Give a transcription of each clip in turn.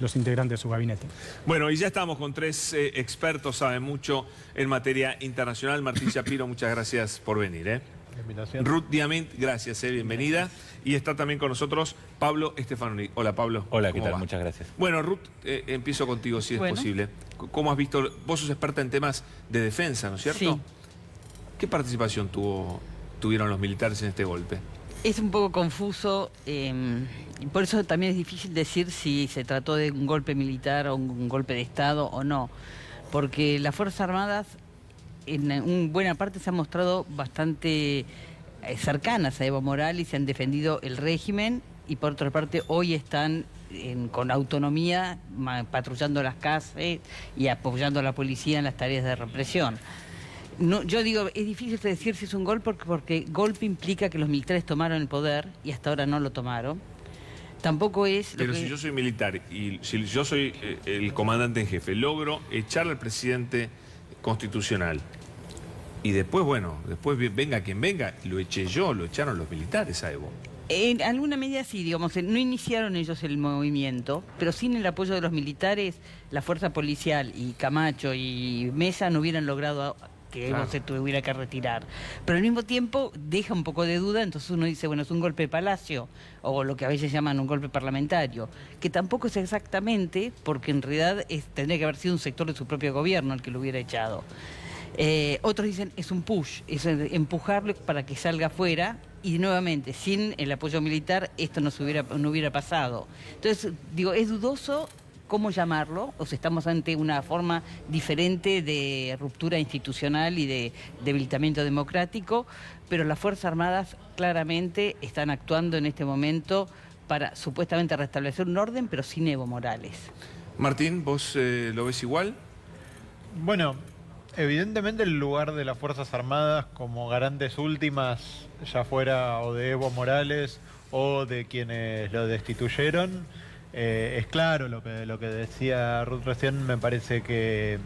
los integrantes de su gabinete. Bueno, y ya estamos con tres expertos, saben mucho en materia internacional. Martín Shapiro, muchas gracias por venir. Invitación. Ruth Diamant, gracias, bienvenida. Gracias. Y está también con nosotros Pablo Stefanoni. Hola, Pablo. Hola, ¿qué tal? Va? Muchas gracias. Bueno, Ruth, empiezo contigo, si es posible. ¿Cómo has visto? Vos sos experta en temas de defensa, ¿no es cierto? Sí. ¿Qué participación tuvieron los militares en este golpe? Es un poco confuso, y por eso también es difícil decir si se trató de un golpe militar o un golpe de Estado o no, porque las Fuerzas Armadas en buena parte se han mostrado bastante cercanas a Evo Morales, se han defendido el régimen y por otra parte hoy están con autonomía patrullando las calles y apoyando a la policía en las tareas de represión. No, yo digo, es difícil decir si es un golpe porque golpe implica que los militares tomaron el poder y hasta ahora no lo tomaron. Tampoco es... Pero si yo soy militar y si yo soy el comandante en jefe, logro echar al presidente constitucional y después, bueno, después venga quien venga, lo eché yo, lo echaron los militares a Evo. En alguna medida sí, digamos, no iniciaron ellos el movimiento, pero sin el apoyo de los militares, la fuerza policial y Camacho y Mesa no hubieran logrado que Evo se tuviera que retirar. Pero al mismo tiempo deja un poco de duda, entonces uno dice, bueno, es un golpe de palacio, o lo que a veces llaman un golpe parlamentario, que tampoco es exactamente, porque en realidad tendría que haber sido un sector de su propio gobierno el que lo hubiera echado. Otros dicen, es un push, es empujarlo para que salga afuera, y nuevamente, sin el apoyo militar, esto no hubiera pasado. Entonces, digo, es dudoso cómo llamarlo, o sea, estamos ante una forma diferente de ruptura institucional y de debilitamiento democrático, pero las Fuerzas Armadas claramente están actuando en este momento para supuestamente restablecer un orden, pero sin Evo Morales. Martín, ¿vos lo ves igual? Bueno, evidentemente el lugar de las Fuerzas Armadas como garantes últimas, ya fuera o de Evo Morales o de quienes lo destituyeron, es claro lo que decía Ruth recién, me parece que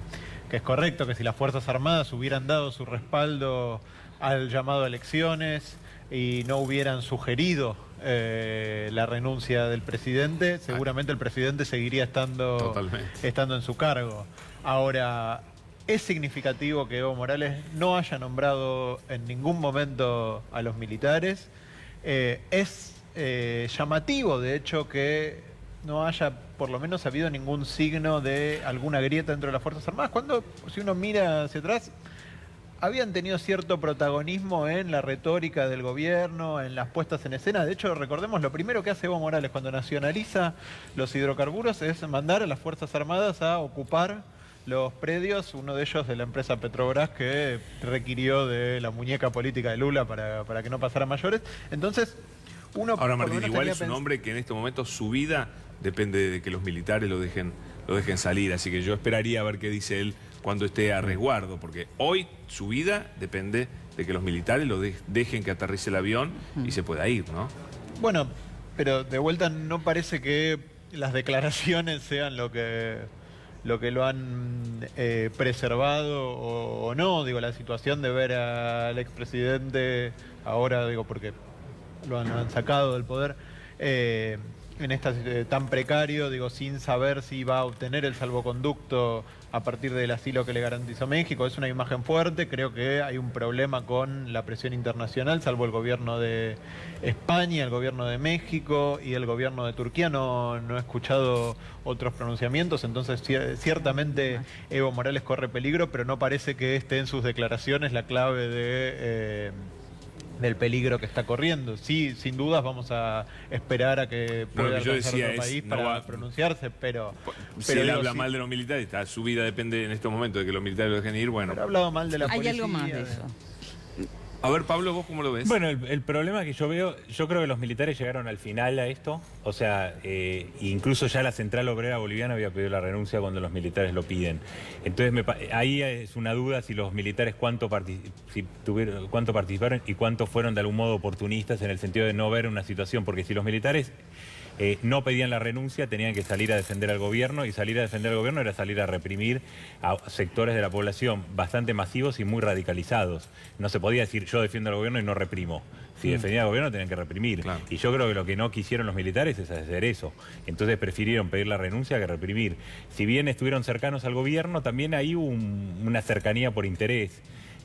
es correcto, que si las Fuerzas Armadas hubieran dado su respaldo al llamado a elecciones y no hubieran sugerido la renuncia del presidente, seguramente el presidente seguiría estando en su cargo. Ahora, es significativo que Evo Morales no haya nombrado en ningún momento a los militares. Es llamativo, de hecho, que no haya por lo menos habido ningún signo de alguna grieta dentro de las Fuerzas Armadas, cuando, si uno mira hacia atrás, habían tenido cierto protagonismo en la retórica del gobierno, en las puestas en escena. De hecho, recordemos, lo primero que hace Evo Morales cuando nacionaliza los hidrocarburos es mandar a las Fuerzas Armadas a ocupar los predios, uno de ellos de la empresa Petrobras, que requirió de la muñeca política de Lula para que no pasara a mayores. Entonces, uno... Ahora, Martín, igual es un hombre que en este momento su vida depende de que los militares lo dejen salir, así que yo esperaría a ver qué dice él cuando esté a resguardo, porque hoy su vida depende de que los militares lo dejen que aterrice el avión y se pueda ir, ¿no? Bueno, pero de vuelta no parece que las declaraciones sean lo que lo han preservado o no. Digo, la situación de ver al expresidente ahora, digo, porque lo han sacado del poder, en esta tan precario, digo, sin saber si va a obtener el salvoconducto a partir del asilo que le garantizó México, es una imagen fuerte. Creo que hay un problema con la presión internacional, salvo el gobierno de España, el gobierno de México y el gobierno de Turquía. No he escuchado otros pronunciamientos, entonces ciertamente Evo Morales corre peligro, pero no parece que esté en sus declaraciones la clave del peligro que está corriendo. Sí, sin dudas vamos a esperar a que pueda alcanzar otro país para pronunciarse, pero si él habla mal de los militares, su vida depende en estos momentos de que los militares lo dejen ir, bueno. Pero ha hablado mal de la policía. Hay algo más de eso. A ver, Pablo, ¿vos cómo lo ves? Bueno, el problema que yo veo, yo creo que los militares llegaron al final a esto, o sea, incluso ya la Central Obrera Boliviana había pedido la renuncia cuando los militares lo piden. Entonces ahí es una duda si los militares cuánto participaron y cuánto fueron de algún modo oportunistas en el sentido de no ver una situación, porque si los militares no pedían la renuncia, tenían que salir a defender al gobierno, y salir a defender al gobierno era salir a reprimir a sectores de la población bastante masivos y muy radicalizados. No se podía decir yo defiendo al gobierno y no reprimo. Si defendían al gobierno tenían que reprimir. Claro. Y yo creo que lo que no quisieron los militares es hacer eso. Entonces prefirieron pedir la renuncia que reprimir. Si bien estuvieron cercanos al gobierno, también hay una cercanía por interés.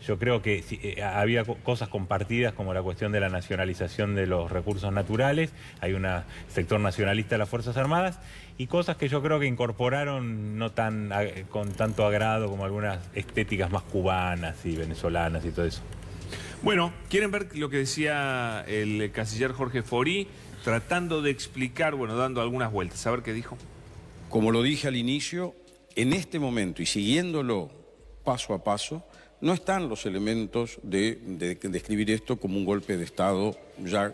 Yo creo que había cosas compartidas como la cuestión de la nacionalización de los recursos naturales, hay un sector nacionalista de las Fuerzas Armadas, y cosas que yo creo que incorporaron no tan con tanto agrado como algunas estéticas más cubanas y venezolanas y todo eso. Bueno, ¿quieren ver lo que decía el canciller Jorge Faurí, tratando de explicar, bueno, dando algunas vueltas? A ver qué dijo. Como lo dije al inicio, en este momento y siguiéndolo paso a paso, no están los elementos de describir esto como un golpe de Estado ya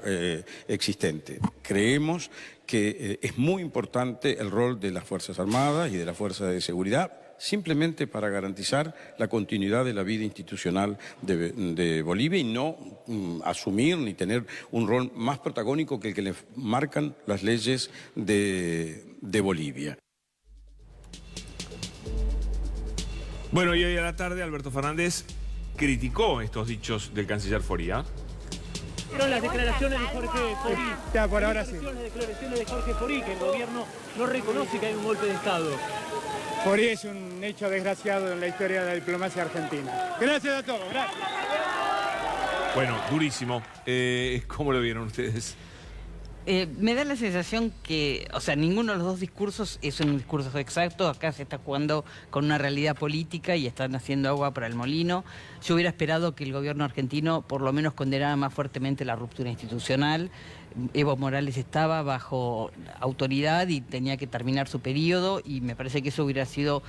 existente. Creemos que es muy importante el rol de las Fuerzas Armadas y de las Fuerzas de Seguridad, simplemente para garantizar la continuidad de la vida institucional de Bolivia y no asumir ni tener un rol más protagónico que el que le marcan las leyes de Bolivia. Bueno, y hoy a la tarde Alberto Fernández criticó estos dichos del canciller Faurí. Fueron las declaraciones de Jorge Faurí. Ya, por ahora sí. Las declaraciones de Jorge Faurí, que el gobierno no reconoce que hay un golpe de Estado. Faurí es un hecho desgraciado en la historia de la diplomacia argentina. Gracias a todos, gracias. Bueno, durísimo. ¿Cómo lo vieron ustedes? Me da la sensación que, o sea, ninguno de los dos discursos es un discurso exacto. Acá se está jugando con una realidad política y están haciendo agua para el molino. Yo hubiera esperado que el gobierno argentino por lo menos condenara más fuertemente la ruptura institucional. Evo Morales estaba bajo autoridad y tenía que terminar su periodo, y me parece que eso hubiera sido,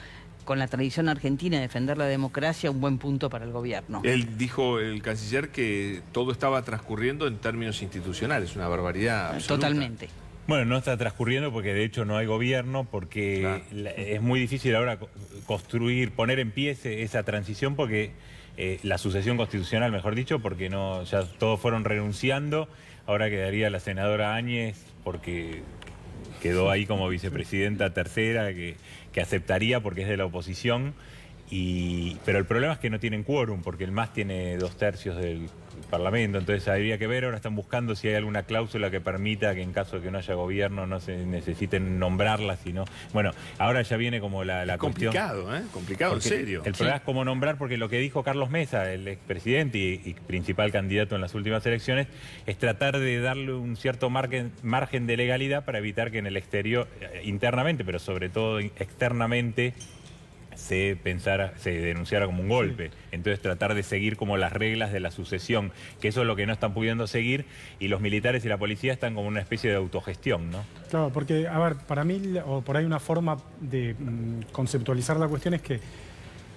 con la tradición argentina de defender la democracia, un buen punto para el gobierno. Él dijo, el canciller, que todo estaba transcurriendo en términos institucionales, una barbaridad absoluta. Totalmente. Bueno, no está transcurriendo porque de hecho no hay gobierno, porque es muy difícil ahora construir, poner en pie esa transición, porque la sucesión constitucional, mejor dicho, porque no, ya todos fueron renunciando. Ahora quedaría la senadora Áñez, porque quedó ahí como vicepresidenta tercera, que aceptaría porque es de la oposición. Pero el problema es que no tienen quórum, porque el MAS tiene 2/3 del Parlamento, entonces habría que ver. Ahora están buscando si hay alguna cláusula que permita que en caso de que no haya gobierno no se necesiten nombrarlas, sino... Bueno, ahora ya viene como la cuestión... Complicado, ¿eh? Complicado, en serio. El problema es cómo nombrar, porque lo que dijo Carlos Mesa, el expresidente y principal candidato en las últimas elecciones, es tratar de darle un cierto margen de legalidad para evitar que en el exterior, internamente, pero sobre todo externamente, se denunciara como un golpe. Entonces tratar de seguir como las reglas de la sucesión, que eso es lo que no están pudiendo seguir, y los militares y la policía están como una especie de autogestión, ¿no? Claro, porque, a ver, para mí, o por ahí una forma de conceptualizar la cuestión es que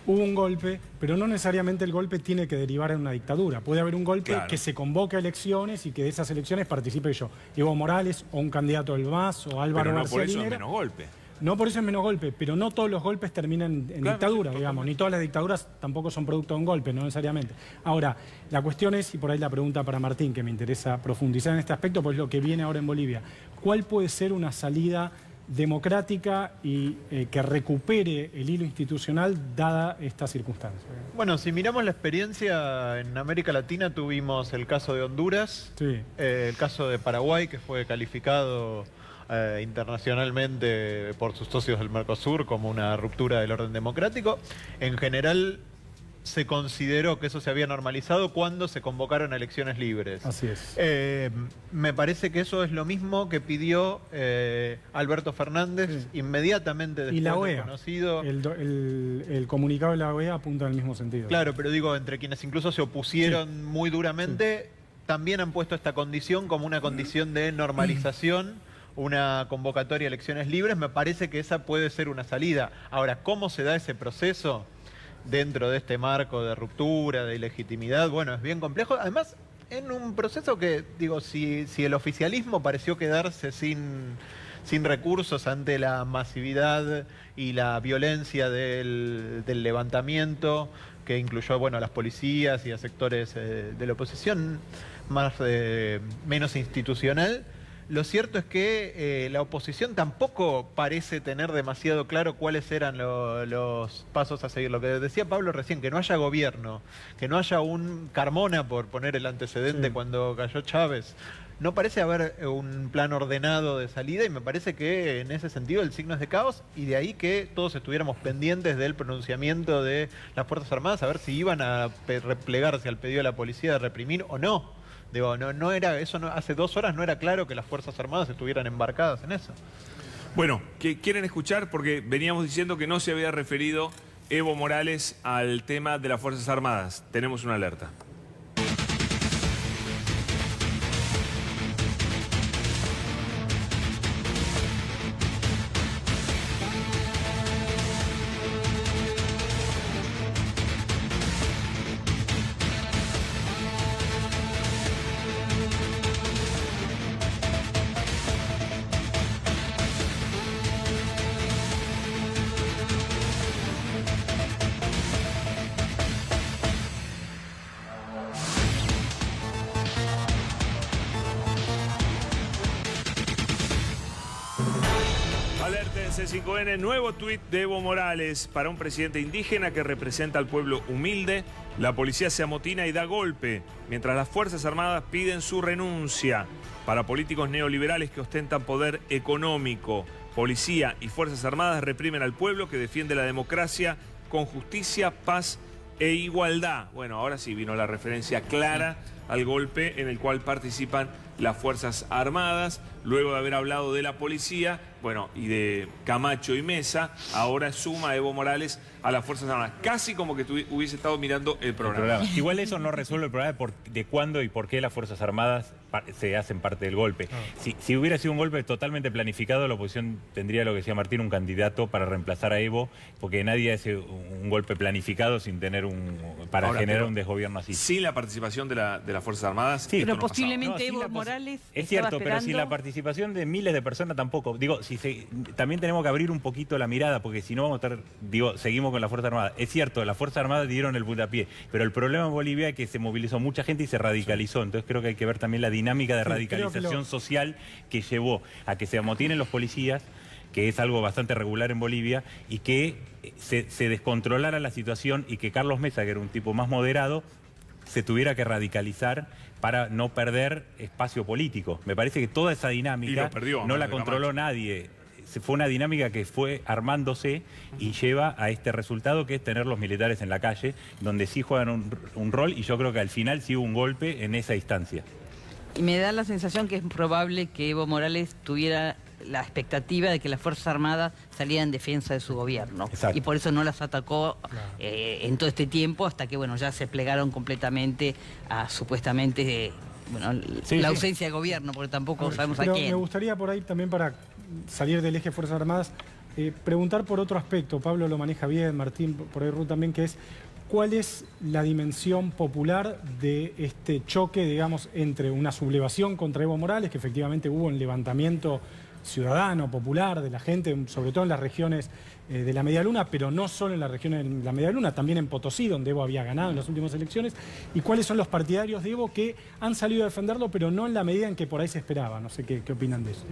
hubo un golpe, pero no necesariamente el golpe tiene que derivar en una dictadura. Puede haber un golpe que se convoque a elecciones y que de esas elecciones participe Evo Morales o un candidato del MAS o Álvaro García por eso Linera. es menos golpe. No por eso es menos golpe, pero no todos los golpes terminan en dictadura, digamos. Ni todas las dictaduras tampoco son producto de un golpe, no necesariamente. Ahora, la cuestión es, y por ahí la pregunta para Martín, que me interesa profundizar en este aspecto, pues lo que viene ahora en Bolivia. ¿Cuál puede ser una salida democrática y que recupere el hilo institucional dada esta circunstancia? Bueno, si miramos la experiencia en América Latina, tuvimos el caso de Honduras, el caso de Paraguay, que fue calificado internacionalmente por sus socios del Mercosur como una ruptura del orden democrático. En general se consideró que eso se había normalizado cuando se convocaron a elecciones libres. Así es. Me parece que eso es lo mismo que pidió Alberto Fernández inmediatamente después y la OEA, de conocido. El comunicado de la OEA apunta en el mismo sentido. Claro, pero digo, entre quienes incluso se opusieron muy duramente, también han puesto esta condición como una condición de normalización, una convocatoria a elecciones libres. Me parece que esa puede ser una salida. Ahora, ¿cómo se da ese proceso dentro de este marco de ruptura, de ilegitimidad? Bueno, es bien complejo. Además, en un proceso que, digo, si el oficialismo pareció quedarse sin recursos ante la masividad y la violencia del levantamiento, que incluyó, bueno, a las policías y a sectores de la oposición menos institucional, Lo cierto es que la oposición tampoco parece tener demasiado claro cuáles eran los pasos a seguir. Lo que decía Pablo recién, que no haya gobierno, que no haya un Carmona, por poner el antecedente, cuando cayó Chávez. No parece haber un plan ordenado de salida y me parece que en ese sentido el signo es de caos, y de ahí que todos estuviéramos pendientes del pronunciamiento de las Fuerzas Armadas a ver si iban a replegarse al pedido de la policía de reprimir o no. Digo, no era eso, hace 2 horas no era claro que las Fuerzas Armadas estuvieran embarcadas en eso. Bueno, ¿qué quieren escuchar? Porque veníamos diciendo que no se había referido Evo Morales al tema de las Fuerzas Armadas. Tenemos una alerta. Alerta en C5N, nuevo tuit de Evo Morales. Para un presidente indígena que representa al pueblo humilde, la policía se amotina y da golpe, mientras las Fuerzas Armadas piden su renuncia. Para políticos neoliberales que ostentan poder económico, policía y Fuerzas Armadas reprimen al pueblo que defiende la democracia con justicia, paz e igualdad. Bueno, ahora sí vino la referencia clara al golpe en el cual participan las Fuerzas Armadas. Luego de haber hablado de la policía, bueno, y de Camacho y Mesa, ahora suma Evo Morales a las Fuerzas Armadas. Casi como que hubiese estado mirando el programa. Igual eso no resuelve el problema de cuándo y por qué las Fuerzas Armadas se hacen parte del golpe. Si hubiera sido un golpe totalmente planificado, la oposición tendría, lo que decía Martín, un candidato para reemplazar a Evo, porque nadie hace un golpe planificado sin tener para generar un desgobierno así. Sin la participación de las Fuerzas Armadas. Sí, pero posiblemente Evo Morales es cierto, pero sin la participación de miles de personas tampoco. Digo, también tenemos que abrir un poquito la mirada, porque si no vamos a estar, seguimos con la Fuerza Armada. Es cierto, las Fuerzas Armadas dieron el puntapié, pero el problema en Bolivia es que se movilizó mucha gente y se radicalizó. Entonces creo que hay que ver también la dinámica de radicalización social que llevó a que se amotinen los policías, que es algo bastante regular en Bolivia, y que se descontrolara la situación y que Carlos Mesa, que era un tipo más moderado, se tuviera que radicalizar para no perder espacio político. Me parece que toda esa dinámica no la controló nadie. Fue una dinámica que fue armándose y lleva a este resultado, que es tener los militares en la calle, donde sí juegan un rol, y yo creo que al final sí hubo un golpe en esa instancia. Y me da la sensación que es probable que Evo Morales tuviera la expectativa de que las Fuerzas Armadas salieran en defensa de su gobierno. Exacto. Y por eso no las atacó en todo este tiempo, hasta que bueno, ya se plegaron completamente a supuestamente la ausencia de gobierno, porque tampoco sabemos a quién. Me gustaría por ahí también, para salir del eje Fuerzas Armadas, preguntar por otro aspecto. Pablo lo maneja bien, Martín por ahí Ruth también, que es ¿cuál es la dimensión popular de este choque, digamos, entre una sublevación contra Evo Morales, que efectivamente hubo un levantamiento ciudadano, popular, de la gente, sobre todo en las regiones de la Medialuna, pero no solo en las regiones de la Medialuna, también en Potosí, donde Evo había ganado en las últimas elecciones, y cuáles son los partidarios de Evo que han salido a defenderlo, pero no en la medida en que por ahí se esperaba? No sé qué opinan de eso.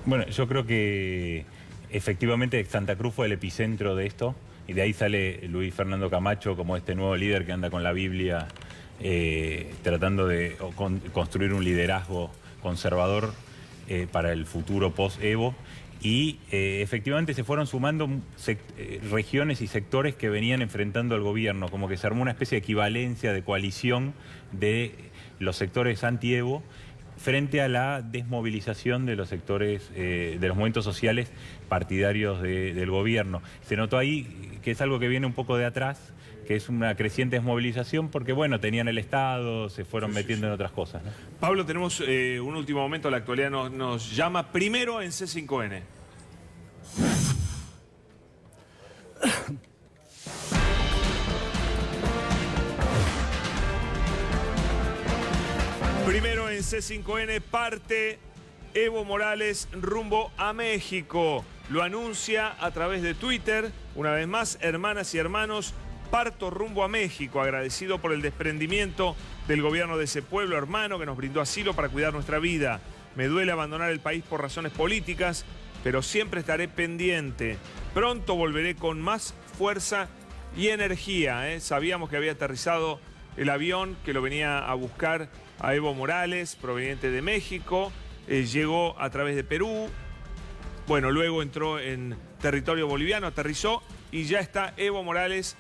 Bueno, yo creo que efectivamente Santa Cruz fue el epicentro de esto, y de ahí sale Luis Fernando Camacho como este nuevo líder que anda con la Biblia tratando de construir un liderazgo conservador para el futuro post-Evo. Y efectivamente se fueron sumando regiones y sectores que venían enfrentando al gobierno, como que se armó una especie de equivalencia, de coalición de los sectores anti-Evo frente a la desmovilización de los sectores, de los movimientos sociales partidarios del gobierno. Se notó ahí que es algo que viene un poco de atrás, que es una creciente desmovilización, porque bueno, tenían el Estado, se fueron metiendo en otras cosas, ¿no? Pablo, tenemos un último momento, la actualidad nos llama primero en C5N. Primero en C5N, parte Evo Morales rumbo a México. Lo anuncia a través de Twitter. Una vez más, hermanas y hermanos, parto rumbo a México, agradecido por el desprendimiento del gobierno de ese pueblo hermano que nos brindó asilo para cuidar nuestra vida. Me duele abandonar el país por razones políticas, pero siempre estaré pendiente. Pronto volveré con más fuerza y energía. Sabíamos que había aterrizado el avión que lo venía a buscar a Evo Morales, proveniente de México. Llegó a través de Perú. Bueno, luego entró en territorio boliviano, aterrizó y ya está Evo Morales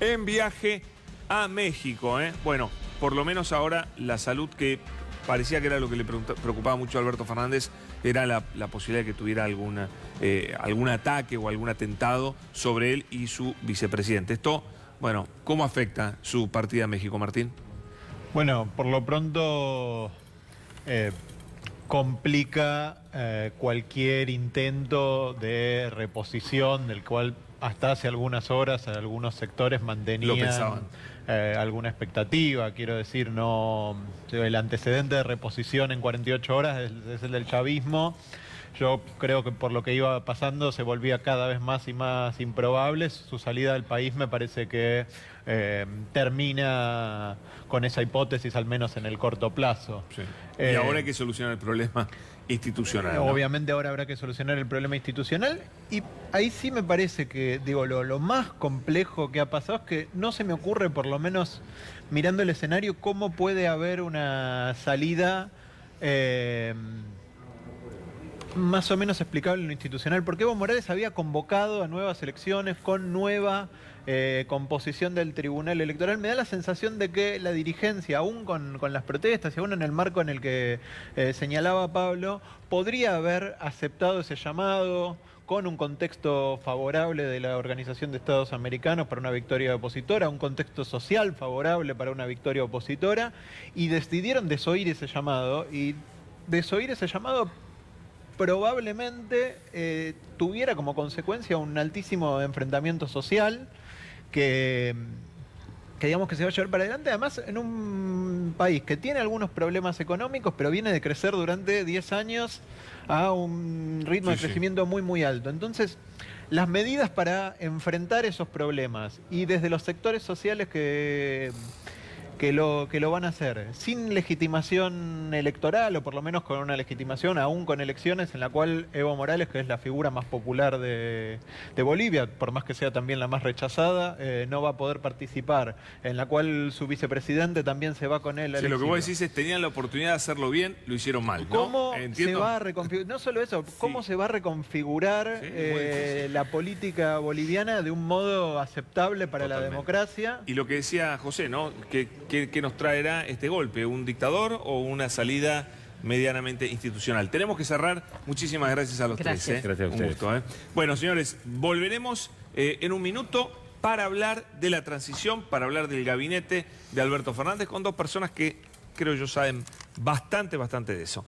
en viaje a México. Bueno, por lo menos ahora la salud, que parecía que era lo que le preocupaba mucho a Alberto Fernández, era la posibilidad de que tuviera algún ataque o algún atentado sobre él y su vicepresidente. Esto, bueno, ¿cómo afecta su partida a México, Martín? Bueno, por lo pronto complica cualquier intento de reposición, del cual hasta hace algunas horas algunos sectores mantenían alguna expectativa. Quiero decir, no, el antecedente de reposición en 48 horas es el del chavismo. Yo creo que por lo que iba pasando se volvía cada vez más y más improbable. Su salida del país me parece que termina con esa hipótesis, al menos en el corto plazo. Sí. Y ahora hay que solucionar el problema institucional, ¿no? Obviamente ahora habrá que solucionar el problema institucional, y ahí sí me parece que, digo, lo más complejo que ha pasado es que no se me ocurre, por lo menos mirando el escenario, cómo puede haber una salida más o menos explicable en lo institucional, porque Evo Morales había convocado a nuevas elecciones con nueva composición del Tribunal Electoral. Me da la sensación de que la dirigencia, aún con las protestas y aún en el marco en el que señalaba Pablo, podría haber aceptado ese llamado con un contexto favorable de la Organización de Estados Americanos para una victoria opositora, un contexto social favorable para una victoria opositora, y decidieron desoír ese llamado, y desoír ese llamado probablemente tuviera como consecuencia un altísimo enfrentamiento social que digamos que se va a llevar para adelante, además en un país que tiene algunos problemas económicos, pero viene de crecer durante 10 años a un ritmo de crecimiento muy, muy alto. Entonces, las medidas para enfrentar esos problemas, y desde los sectores sociales que lo van a hacer sin legitimación electoral, o por lo menos con una legitimación aún con elecciones, en la cual Evo Morales, que es la figura más popular de Bolivia, por más que sea también la más rechazada, no va a poder participar, en la cual su vicepresidente también se va con él. Sí, lo que vos decís es, tenían la oportunidad de hacerlo bien, lo hicieron mal, ¿no? ¿Cómo se va a reconfigurar? No solo eso, ¿cómo se va a reconfigurar la política boliviana de un modo aceptable para la democracia? Y lo que decía José, ¿no? ¿Qué nos traerá este golpe? ¿Un dictador o una salida medianamente institucional? Tenemos que cerrar. Muchísimas gracias a los tres. Gracias a ustedes. Un gusto. Bueno, señores, volveremos en un minuto para hablar de la transición, para hablar del gabinete de Alberto Fernández, con dos personas que creo yo saben bastante de eso.